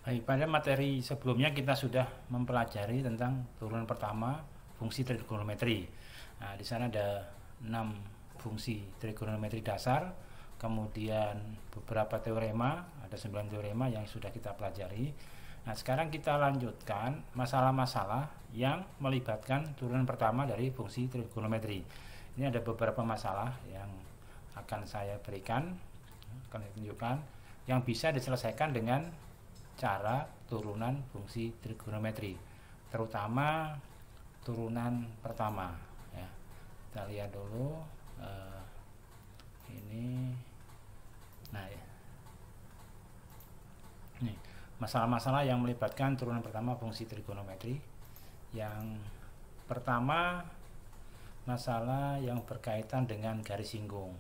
Baik, pada materi sebelumnya kita sudah mempelajari tentang turunan pertama fungsi trigonometri. Nah, di sana ada 6 fungsi trigonometri dasar, kemudian beberapa teorema, ada 9 teorema yang sudah kita pelajari. Nah, sekarang kita lanjutkan masalah-masalah yang melibatkan turunan pertama dari fungsi trigonometri. Ini ada beberapa masalah yang akan saya berikan, akan saya tunjukkan, yang bisa diselesaikan dengan cara turunan fungsi trigonometri, terutama turunan pertama ya. Kita lihat dulu ini. Nah, ini masalah-masalah yang melibatkan turunan pertama fungsi trigonometri. Yang pertama, masalah yang berkaitan dengan garis singgung.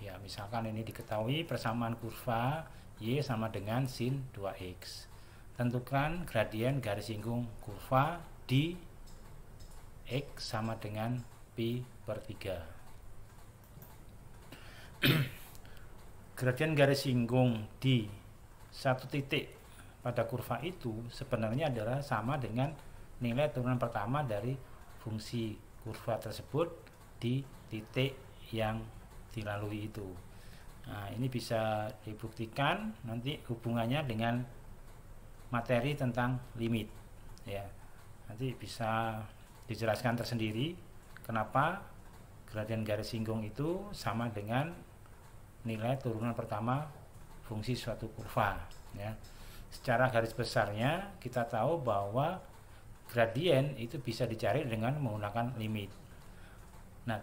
Ya, misalkan ini diketahui persamaan kurva Y sama dengan sin 2X. Tentukan gradien garis singgung kurva di X sama dengan pi per 3. Gradien garis singgung di satu titik pada kurva itu sebenarnya adalah sama dengan nilai turunan pertama dari fungsi kurva tersebut di titik yang dilalui itu. Nah, ini bisa dibuktikan nanti hubungannya dengan materi tentang limit ya. Nanti bisa dijelaskan tersendiri kenapa gradien garis singgung itu sama dengan nilai turunan pertama fungsi suatu kurva ya. Secara garis besarnya kita tahu bahwa gradien itu bisa dicari dengan menggunakan limit. Nah,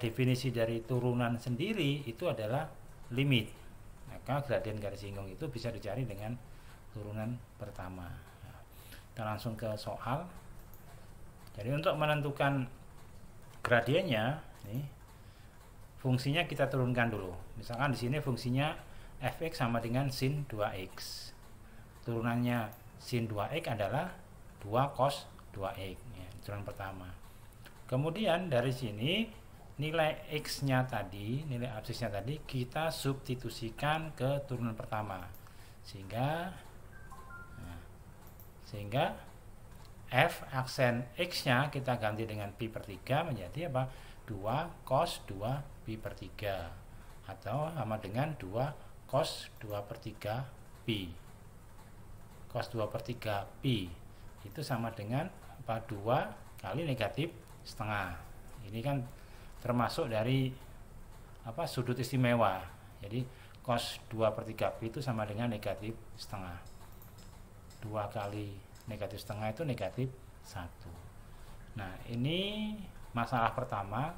definisi dari turunan sendiri itu adalah limit. Maka gradien garis singgung itu bisa dicari dengan turunan pertama. Nah, kita langsung ke soal. Jadi untuk menentukan gradiennya, nih, fungsinya kita turunkan dulu. Misalkan di sini fungsinya fx sama dengan sin 2x. Turunannya sin 2x adalah 2 cos 2x, ya, turunan pertama. Kemudian dari sini nilai x-nya tadi, nilai absisnya tadi kita substitusikan ke turunan pertama. Sehingga f aksen x-nya kita ganti dengan pi per 3 menjadi apa? 2 cos 2 pi per 3 atau sama dengan 2 cos 2 per 3 pi. Cos 2 per 3 pi itu sama dengan apa? 2 kali negatif setengah. Ini kan termasuk dari apa? Sudut istimewa. Jadi cos 2 per 3 pi itu sama dengan negatif setengah. 2 kali negatif setengah itu negatif 1. Nah, ini masalah pertama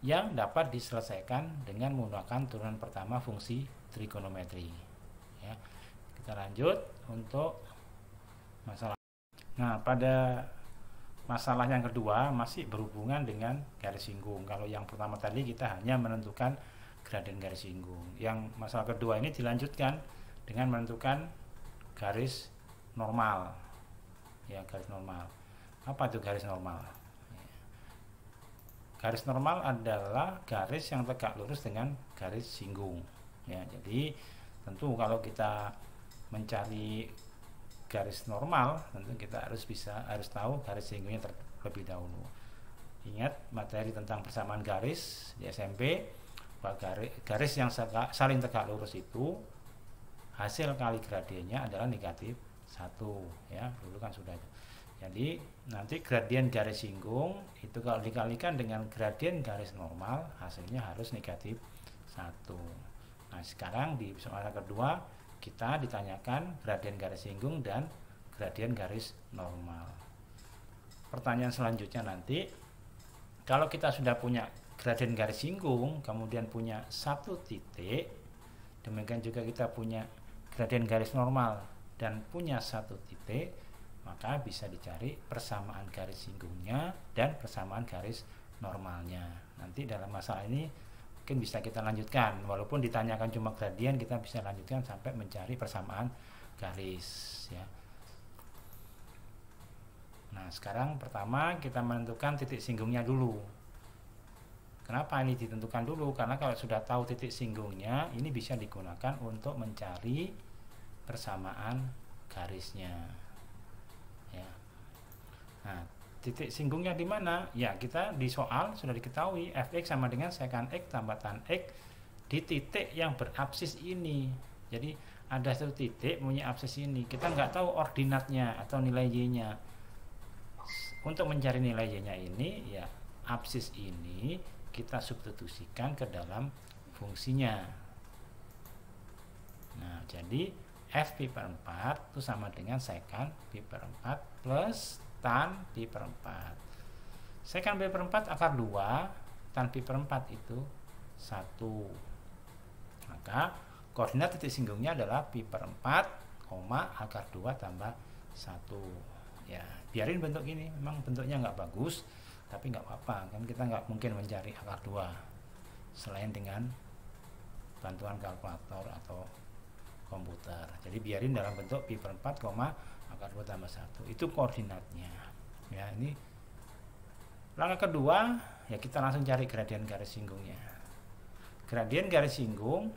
yang dapat diselesaikan dengan menggunakan turunan pertama fungsi trigonometri ya. Kita lanjut untuk masalah. Nah, pada masalah yang kedua masih berhubungan dengan garis singgung. Kalau yang pertama tadi kita hanya menentukan gradien garis singgung. Yang masalah kedua ini dilanjutkan dengan menentukan garis normal. Ya, garis normal. Apa itu garis normal? Garis normal adalah garis yang tegak lurus dengan garis singgung. Ya, jadi tentu kalau kita mencari garis normal, tentu kita harus tahu garis singgungnya terlebih dahulu. Ingat materi tentang persamaan garis di SMP, bahwa garis yang saling tegak lurus itu hasil kali gradiennya adalah negatif 1 ya, dulu kan sudah itu. Jadi nanti gradien garis singgung itu kalau dikalikan dengan gradien garis normal hasilnya harus negatif 1. Nah, sekarang di soal kedua kita ditanyakan gradien garis singgung dan gradien garis normal. Pertanyaan selanjutnya nanti, kalau kita sudah punya gradien garis singgung, kemudian punya satu titik, demikian juga kita punya gradien garis normal dan punya satu titik, maka bisa dicari persamaan garis singgungnya dan persamaan garis normalnya. Nanti dalam masalah ini mungkin bisa kita lanjutkan, walaupun ditanyakan cuma gradien, kita bisa lanjutkan sampai mencari persamaan garis ya. Nah, sekarang pertama kita menentukan titik singgungnya dulu. Kenapa ini ditentukan dulu? Karena kalau sudah tahu titik singgungnya, ini bisa digunakan untuk mencari persamaan garisnya. Ya. Nah, titik singgungnya di mana? Ya, kita di soal sudah diketahui fx sama dengan secant x tambah tan x di titik yang berabsis ini. Jadi ada satu titik punya absis ini. Kita nggak tahu ordinatnya atau nilai y-nya. Untuk mencari nilai y-nya ini, ya absis ini kita substitusikan ke dalam fungsinya. Nah, jadi f pi per 4 itu sama dengan secant pi per 4 plus tan pi per 4. Secant pi per 4 akar 2, tan pi per 4 itu 1. Maka koordinat titik singgungnya adalah pi per 4, akar 2 tambah 1. Ya, biarin bentuk ini, memang bentuknya nggak bagus, tapi nggak apa-apa, kan kita nggak mungkin mencari akar 2 selain dengan bantuan kalkulator atau komputer. Jadi biarin dalam bentuk pi per 4, akar 2 tambah 1. Itu koordinatnya. Ya, ini langkah kedua, ya kita langsung cari gradien garis singgungnya. Gradien garis singgung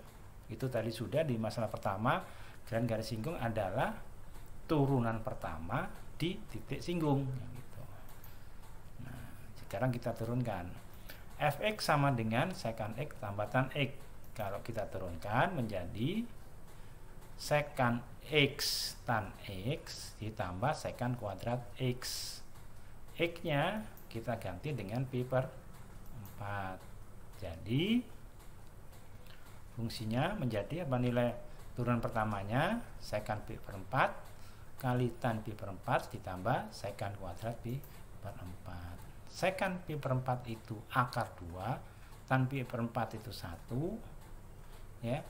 itu tadi sudah di masalah pertama, gradien garis singgung adalah turunan pertama di titik singgung. Gitu. Nah, sekarang kita turunkan. Fx sama dengan secant x tambah tan x. Kalau kita turunkan menjadi secant x tan x ditambah secant kuadrat x. X-nya kita ganti dengan pi per 4. Jadi fungsinya menjadi apa, nilai turunan pertamanya secant pi per 4 kali tan pi per 4 ditambah secant kuadrat pi per 4. Secant pi per 4 itu akar 2, tan pi per 4 itu 1. Ya.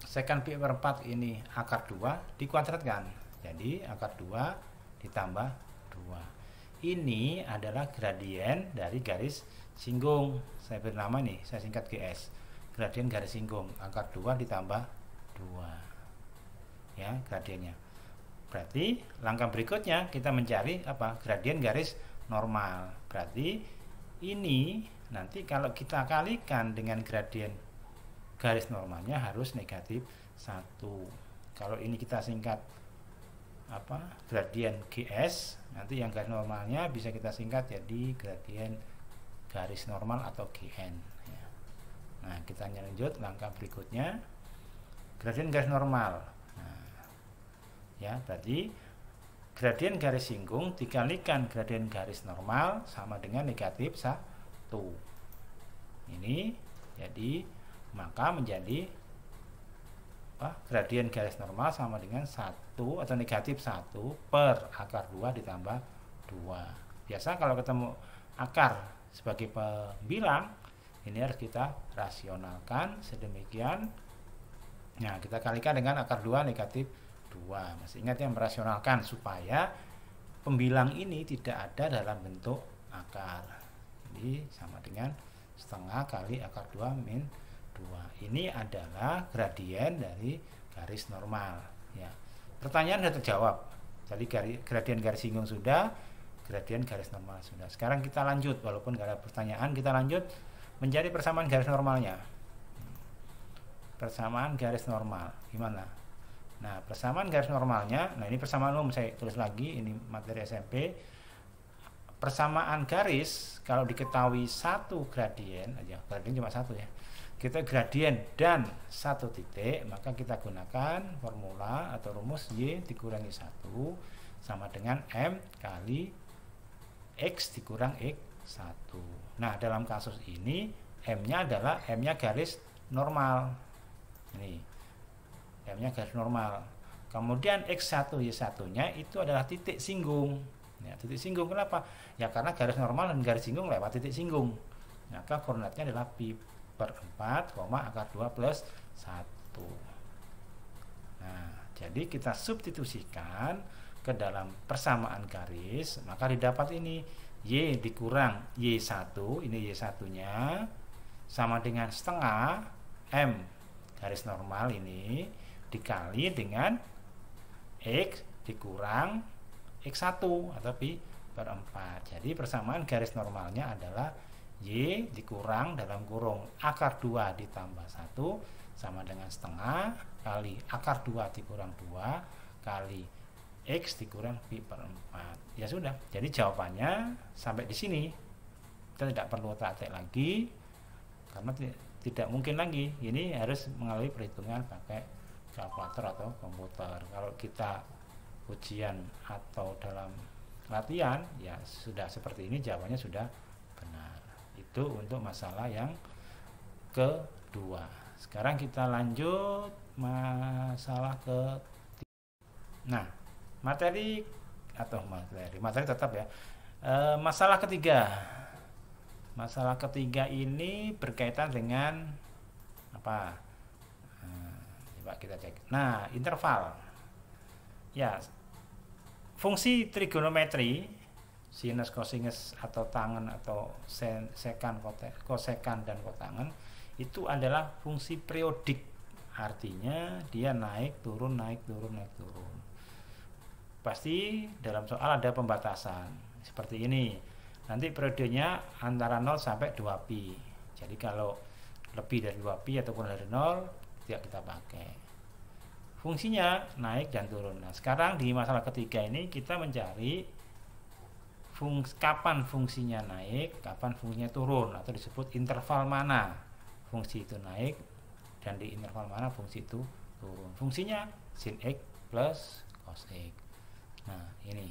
Secant pi per 4 ini akar 2 dikuadratkan. Jadi akar 2 ditambah 2. Ini adalah gradien dari garis singgung. Saya beri nama nih, saya singkat GS. Gradien garis singgung akar 2 ditambah 2. Ya, gradiennya. Berarti langkah berikutnya kita mencari apa? Gradien garis normal. Berarti ini nanti kalau kita kalikan dengan gradien garis normalnya harus negatif 1. Kalau ini kita singkat apa? Gradien GS, nanti yang garis normalnya bisa kita singkat jadi gradien garis normal atau GN. Ya. Nah, kita lanjut langkah berikutnya, gradien garis normal. Ya, berarti gradien garis singgung dikalikan gradien garis normal sama dengan negatif 1. Ini jadi maka menjadi apa? Gradien garis normal sama dengan 1 atau negatif 1 per akar 2 ditambah 2. Biasa kalau ketemu akar sebagai pembilang, ini harus kita rasionalkan sedemikian. Nah, kita kalikan dengan akar 2 negatif 2. Masih ingat yang merasionalkan supaya pembilang ini tidak ada dalam bentuk akar. Jadi sama dengan setengah kali akar 2 min 2. Ini adalah gradien dari garis normal. Ya. Pertanyaan sudah terjawab. Jadi gradien garis singgung sudah, gradien garis normal sudah. Sekarang kita lanjut, walaupun nggak ada pertanyaan, kita lanjut mencari persamaan garis normalnya. Persamaan garis normal gimana? Nah, persamaan garis normalnya, nah ini persamaan umum, saya tulis lagi, ini materi SMP. Persamaan garis kalau diketahui satu gradien aja, gradien cuma satu ya. Kita gradien dan satu titik, maka kita gunakan formula atau rumus y dikurangi 1 sama dengan m kali x dikurang x1. Nah, dalam kasus ini m-nya adalah m-nya garis normal. Ini m-nya garis normal. Kemudian x1 y1-nya itu adalah titik singgung. Ya, titik singgung kenapa? Ya karena garis normal dan garis singgung lewat titik singgung. Maka koordinatnya adalah pi per 4, akar 2 plus 1. Nah, jadi kita substitusikan ke dalam persamaan garis, maka didapat ini y dikurang y1, ini y1-nya sama dengan setengah m garis normal ini dikali dengan x dikurang x1 atau pi per 4. Jadi persamaan garis normalnya adalah Y dikurang dalam kurung akar 2 ditambah 1 sama dengan setengah kali akar 2 dikurang 2 kali X dikurang pi per 4. Ya sudah, jadi jawabannya sampai di sini. Kita tidak perlu otak-atik lagi karena tidak mungkin lagi. Ini harus melalui perhitungan pakai kalkulator atau komputer. Kalau kita ujian atau dalam latihan ya sudah seperti ini, jawabannya sudah benar. Itu untuk masalah yang kedua. Sekarang kita lanjut masalah nah, materi tetap ya. Masalah ketiga. Masalah ketiga ini berkaitan dengan apa? Coba kita cek. Nah, interval. Ya, fungsi trigonometri sinus, kosinus atau tangen atau sekan, kosekan dan kotangen itu adalah fungsi periodik. Artinya dia naik turun naik turun naik turun. Pasti dalam soal ada pembatasan seperti ini. Nanti periodenya antara 0 sampai 2pi. Jadi kalau lebih dari 2pi ataupun dari 0 tidak kita pakai. Fungsinya naik dan turun. Nah, sekarang di masalah ketiga ini kita mencari kapan fungsinya naik, kapan fungsinya turun, atau disebut interval mana fungsi itu naik dan di interval mana fungsi itu turun. Fungsinya sin X plus cos X. Nah, ini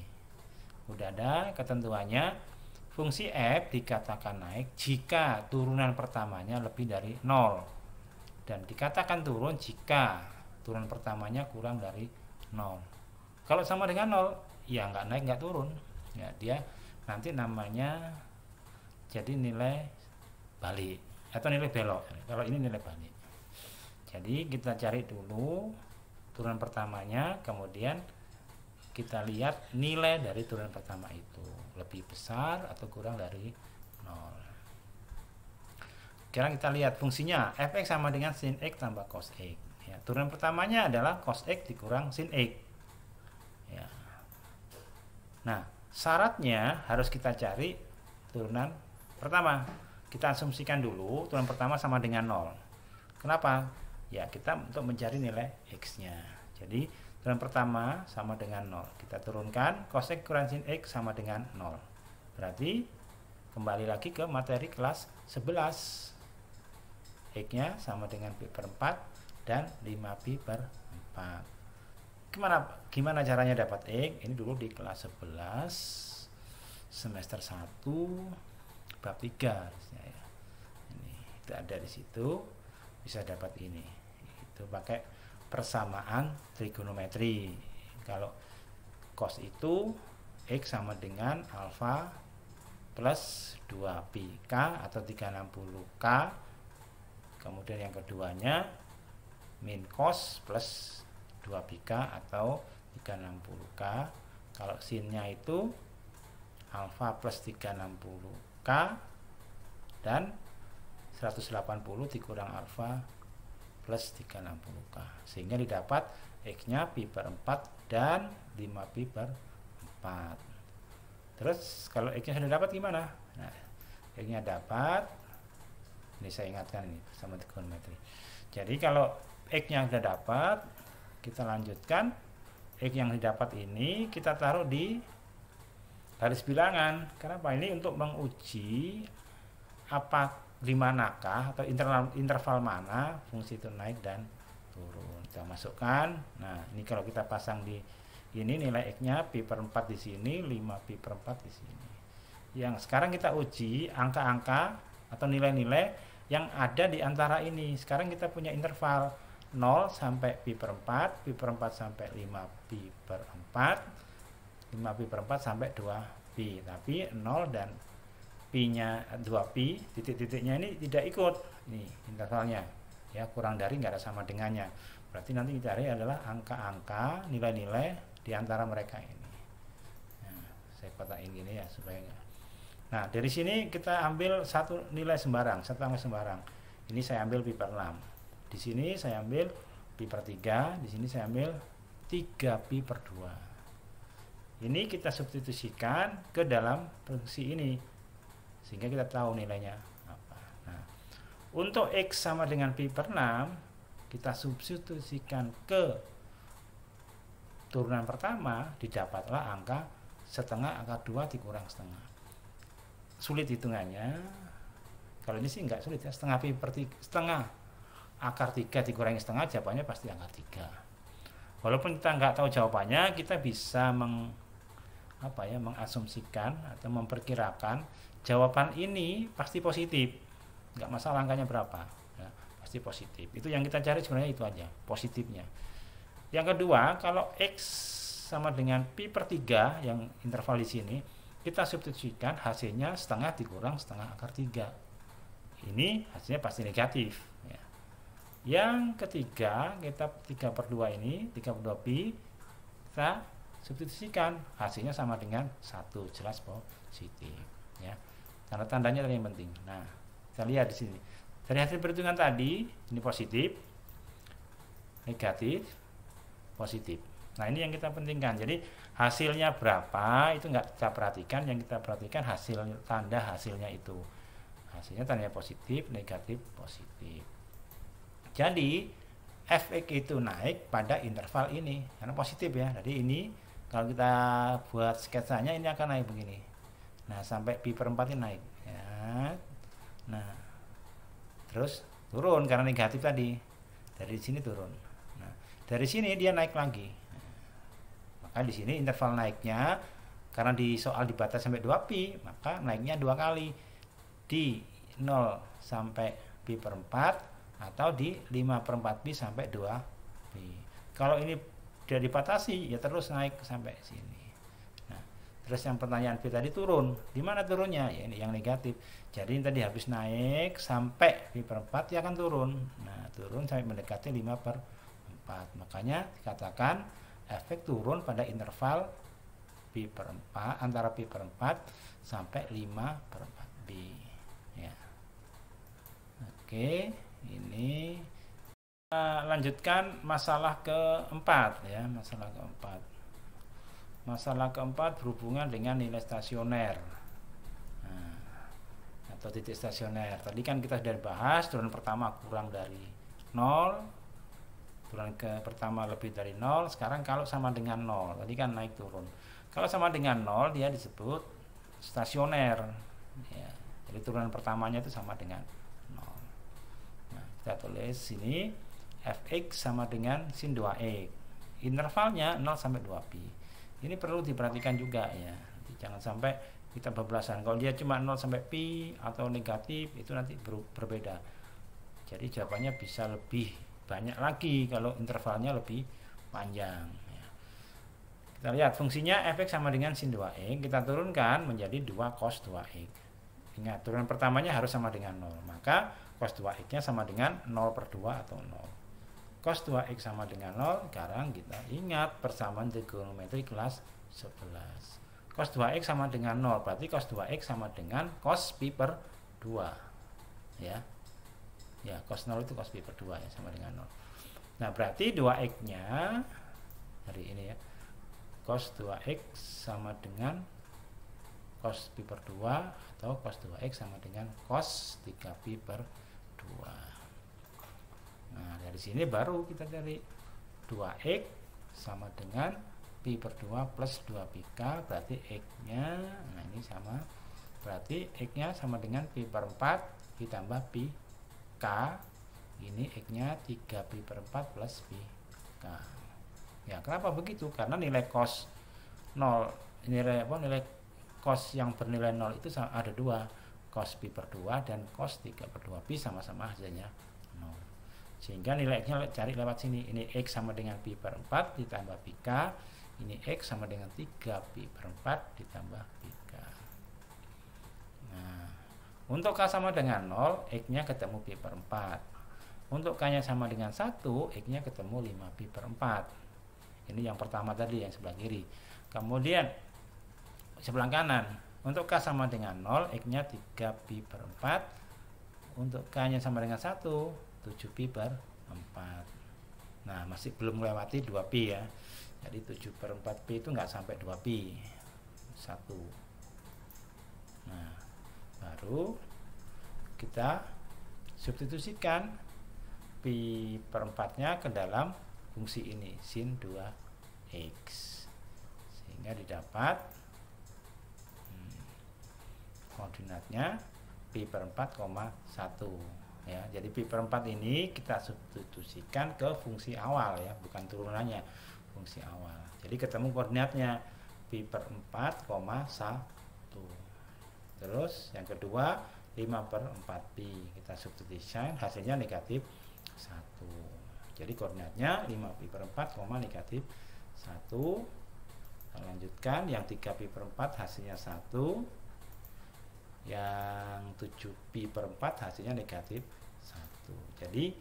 udah ada ketentuannya. Fungsi f dikatakan naik jika turunan pertamanya lebih dari 0 dan dikatakan turun jika turunan pertamanya kurang dari 0. Kalau sama dengan 0 ya nggak naik nggak turun ya, dia nanti namanya jadi nilai balik atau nilai belok. Kalau ini nilai balik. Jadi kita cari dulu turunan pertamanya, kemudian kita lihat nilai dari turunan pertama itu lebih besar atau kurang dari 0. Sekarang kita lihat fungsinya fx sama dengan sin x tambah cos x. Ya, turunan pertamanya adalah cos x dikurang sin x. Ya. Nah, syaratnya harus kita cari turunan pertama. Kita asumsikan dulu turunan pertama sama dengan 0. Kenapa? Ya, kita untuk mencari nilai x-nya. Jadi turunan pertama sama dengan 0. Kita turunkan cos x kurang sin x sama dengan 0. Berarti kembali lagi ke materi kelas 11. X-nya sama dengan pi per 4 dan 5pi per 4. Gimana caranya dapat X? Ini dulu di kelas 11 semester 1 bab 3 ya. Ini itu ada di situ, bisa dapat ini. Itu pakai persamaan trigonometri. Kalau cos itu X sama dengan alfa plus 2pi K atau 360K. Kemudian yang keduanya min cos plus 2pi K atau 360K. Kalau sinnya itu alfa plus 360K dan 180 dikurang alfa plus 360K, sehingga didapat X-nya pi per 4 dan 5pi per 4. Terus kalau X-nya sudah dapat gimana? Nah, X-nya dapat, ini saya ingatkan ini sama trigonometri. Jadi kalau X-nya sudah dapat, kita lanjutkan. X yang didapat ini kita taruh di garis bilangan. Kenapa? Ini untuk menguji apa di manakah atau interval mana fungsi itu naik dan turun. Kita masukkan. Nah, ini kalau kita pasang di ini nilai X-nya pi per 4 di sini, 5pi per 4 di sini. Yang sekarang kita uji angka-angka atau nilai-nilai yang ada di antara ini. Sekarang kita punya interval 0 sampai pi per 4, pi per 4 sampai 5pi per 4, 5pi per 4 sampai 2pi. Tapi 0 dan pi-nya 2pi, titik-titiknya ini tidak ikut. Nih intervalnya. Ya, kurang dari nggak ada sama dengannya. Berarti nanti kita cari adalah angka-angka, nilai-nilai di antara mereka ini. Nah, saya kotakin gini ya supaya enggak. Nah, dari sini kita ambil satu nilai sembarang, satu angka sembarang. Ini saya ambil pi per 6. Di sini saya ambil pi per 3, di sini saya ambil 3pi per 2. Ini kita substitusikan ke dalam fungsi ini. sehingga kita tahu nilainya apa. Nah, untuk X sama dengan pi per 6, kita substitusikan ke turunan pertama, didapatlah angka setengah akar 2 dikurang setengah. Sulit hitungannya. Kalau ini sih enggak sulit ya, setengah pi per 3, setengah akar 3 dikurangi setengah, jawabannya pasti akar 3. Walaupun kita nggak tahu jawabannya, kita bisa mengasumsikan atau memperkirakan jawaban ini pasti positif, nggak masalah angkanya berapa ya, pasti positif. Itu yang kita cari sebenarnya, itu aja positifnya. Yang kedua, kalau X sama dengan pi per 3 yang interval di sini, kita substitusikan hasilnya setengah dikurang setengah akar 3. Ini hasilnya pasti negatif ya. Yang ketiga, kita 3 per 2 ini 3 per 2 pi, kita substitusikan hasilnya sama dengan 1, jelas positif ya. Tanda-tandanya tadi yang penting. Nah, kita lihat di sini. Dari hasil perhitungan tadi, ini positif, negatif, positif. Nah, ini yang kita pentingkan. Jadi hasilnya berapa itu nggak kita perhatikan, yang kita perhatikan hasil tanda hasilnya itu. Hasilnya tandanya positif, negatif, positif. Jadi Fx itu naik pada interval ini karena positif ya. Jadi ini kalau kita buat sketsanya ini akan naik begini. Nah, sampai pi per 4 ini naik ya. Nah, terus turun karena negatif tadi. Dari sini turun. Nah, dari sini dia naik lagi. Maka di sini interval naiknya karena di soal dibatasi sampai 2 pi, maka naiknya 2 kali. Di 0 sampai pi per 4 atau di 5 per 4 pi sampai 2 pi. Kalau ini sudah dibatasi ya terus naik sampai sini. Nah, terus yang pertanyaan pi tadi turun. Di mana turunnya? Ya ini yang negatif. Jadi ini tadi habis naik sampai pi per 4 ya akan turun. Nah, turun sampai mendekati 5 per 4. Makanya dikatakan efek turun pada interval pi per 4 antara pi per 4 sampai 5 per 4 pi. Ya. Oke. Ini lanjutkan masalah keempat ya, masalah keempat berhubungan dengan nilai stasioner atau titik stasioner. Tadi kan kita sudah bahas turunan pertama kurang dari 0, turunan ke pertama lebih dari 0. Sekarang kalau sama dengan 0, tadi kan naik turun. Kalau sama dengan 0 dia disebut stasioner ya. Jadi turunan pertamanya itu sama dengan 0. Kita tulis sini Fx sama dengan sin 2x. Intervalnya 0 sampai 2 pi. Ini perlu diperhatikan juga ya. Jangan sampai kita bablasan. Kalau dia cuma 0 sampai pi atau negatif itu nanti berbeda. Jadi jawabannya bisa lebih banyak lagi kalau intervalnya lebih panjang ya. Kita lihat fungsinya Fx sama dengan sin 2x, kita turunkan menjadi 2 cos 2x. Ingat, turunan pertamanya harus sama dengan 0. Maka cos 2x nya sama dengan 0 per 2 atau 0. Cos 2x sama dengan 0. Sekarang kita ingat persamaan trigonometri kelas 11. Cos 2x sama dengan 0. Berarti cos 2x sama dengan cos pi per 2. Ya. Ya, cos 0 itu cos pi per 2 ya, sama dengan 0. Nah, berarti 2x nya dari ini ya. Cos 2x sama dengan cos pi per 2 atau cos 2x sama dengan cos 3 pi per 2. Nah, dari sini baru kita cari 2x sama dengan pi per 2 plus 2 pi k, berarti x-nya, nah ini sama, berarti x-nya sama dengan pi per 4 ditambah pi k, ini x-nya 3 pi per 4 plus pi k. Ya, kenapa begitu? Karena nilai cos 0, nilai cos yang bernilai 0 itu ada 2, cos pi per 2 dan cos 3 per 2 pi sama-sama hasilnya 0. Sehingga nilai x-nya cari lewat sini. Ini x sama dengan pi per 4 ditambah pi k. Ini x sama dengan 3 pi per 4 ditambah pi k. Nah, untuk k sama dengan 0, x-nya ketemu pi per 4. Untuk k-nya sama dengan 1, x-nya ketemu 5 pi per 4. Ini yang pertama tadi, yang sebelah kiri. Kemudian sebelah kanan, untuk k sama dengan 0, x-nya 3 pi per 4. Untuk k-nya sama dengan 1, 7 pi per 4. Nah, masih belum melewati 2 pi ya. Jadi 7 per 4 pi itu nggak sampai 2 pi. 1. Nah, baru kita substitusikan pi per 4 nya ke dalam fungsi ini sin 2x, sehingga didapat koordinatnya pi per 4,1 ya. Jadi pi per 4 ini kita substitusikan ke fungsi awal ya, bukan turunannya, fungsi awal. Jadi ketemu koordinatnya pi per 4,1. Terus yang kedua 5 per 4 pi, kita substitusikan, hasilnya negatif 1. Jadi koordinatnya 5 pi per 4, negatif 1. Kita lanjutkan yang 3 pi per 4 hasilnya 1, yang 7 pi per 4 hasilnya negatif 1. Jadi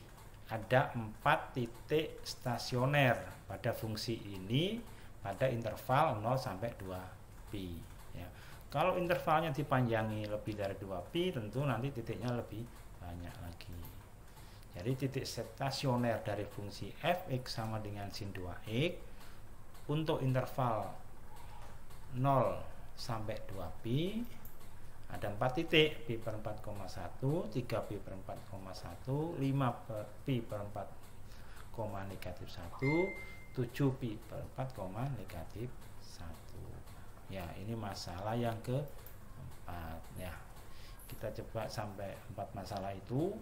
ada 4 titik stasioner pada fungsi ini pada interval 0 sampai 2 pi ya. Kalau intervalnya dipanjangi lebih dari 2 pi, tentu nanti titiknya lebih banyak lagi. Jadi titik stasioner dari fungsi fx sama dengan sin 2x untuk interval 0 sampai 2 pi ada 4 titik, pi per 4,1, 3 pi per 4,1, 5 pi per 4, negatif 1, 7 pi per 4, negatif 1. Ya, ini masalah yang keempat ya. Kita coba sampai 4 masalah itu.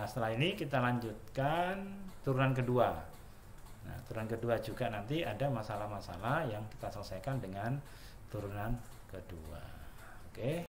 Setelah ini kita lanjutkan turunan kedua. Nah, turunan kedua juga nanti ada masalah-masalah yang kita selesaikan dengan turunan kedua. Oke.